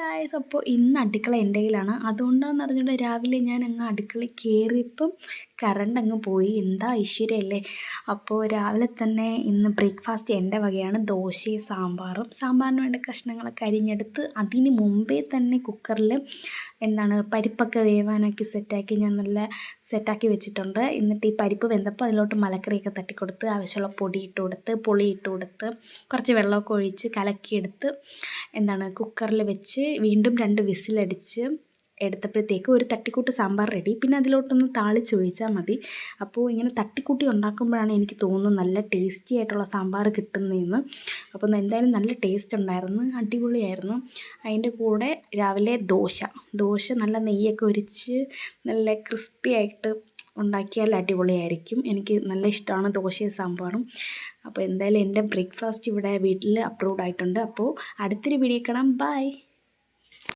Guys, അപ്പോൾ ഇന്ന് അടുക്കള എൻ്റെ കയ്യിലാണ്. അതുകൊണ്ടാണെന്ന് അറിഞ്ഞുകൊണ്ട് രാവിലെ ഞാൻ അങ്ങ് അടുക്കളയിൽ കയറിയപ്പം കറണ്ട് അങ്ങ് പോയി. എന്താ ഐശ്വര്യമല്ലേ. അപ്പോൾ രാവിലെ തന്നെ ഇന്ന് ബ്രേക്ക്ഫാസ്റ്റ് എൻ്റെ വകയാണ്. ദോശയും സാമ്പാറും. സാമ്പാറിന് വേണ്ട കഷ്ണങ്ങളൊക്കെ അരിഞ്ഞെടുത്ത് അതിന് മുമ്പേ തന്നെ കുക്കറിൽ പരിപ്പൊക്കെ വേവാനാക്കി സെറ്റാക്കി ഞാൻ നല്ല സെറ്റാക്കി വെച്ചിട്ടുണ്ട്. എന്നിട്ട് ഈ പരിപ്പ് വെന്തപ്പോൾ അതിലോട്ട് മലക്കറിയൊക്കെ തട്ടിക്കൊടുത്ത് ആവശ്യമുള്ള പൊടി ഇട്ട് കൊടുത്ത് പുളി ഇട്ട് കൊടുത്ത് കുറച്ച് വെള്ളമൊക്കെ ഒഴിച്ച് കലക്കിയെടുത്ത് കുക്കറിൽ വെച്ച് വീണ്ടും 2 വിസിലടിച്ച് എടുത്തപ്പോഴത്തേക്ക് ഒരു തട്ടിക്കൂട്ട് സാമ്പാർ റെഡി. പിന്നെ അതിലോട്ടൊന്ന് താളിച്ചൊഴിച്ചാൽ മതി. അപ്പോൾ ഇങ്ങനെ തട്ടിക്കൂട്ടി ഉണ്ടാക്കുമ്പോഴാണ് എനിക്ക് തോന്നുന്നത് നല്ല ടേസ്റ്റി ആയിട്ടുള്ള സാമ്പാർ കിട്ടുന്നതെന്ന്. അപ്പോൾ എന്തായാലും നല്ല ടേസ്റ്റ് ഉണ്ടായിരുന്നു, അടിപൊളിയായിരുന്നു. അതിൻ്റെ കൂടെ രാവിലെ ദോശ നല്ല നെയ്യൊക്കെ ഒഴിച്ച് നല്ല ക്രിസ്പി ആയിട്ട് ഉണ്ടാക്കിയാൽ അടിപൊളിയായിരിക്കും. എനിക്ക് നല്ല ഇഷ്ടമാണ് ദോശയും സാമ്പാറും. അപ്പോൾ എന്തായാലും എൻ്റെ ബ്രേക്ക്ഫാസ്റ്റ് ഇവിടെ വീട്ടിൽ അപ്രൂവ്ഡ് ആയിട്ടുണ്ട്. അപ്പോൾ അടുത്തൊരു വീഡിയോ കാണാം. ബൈ.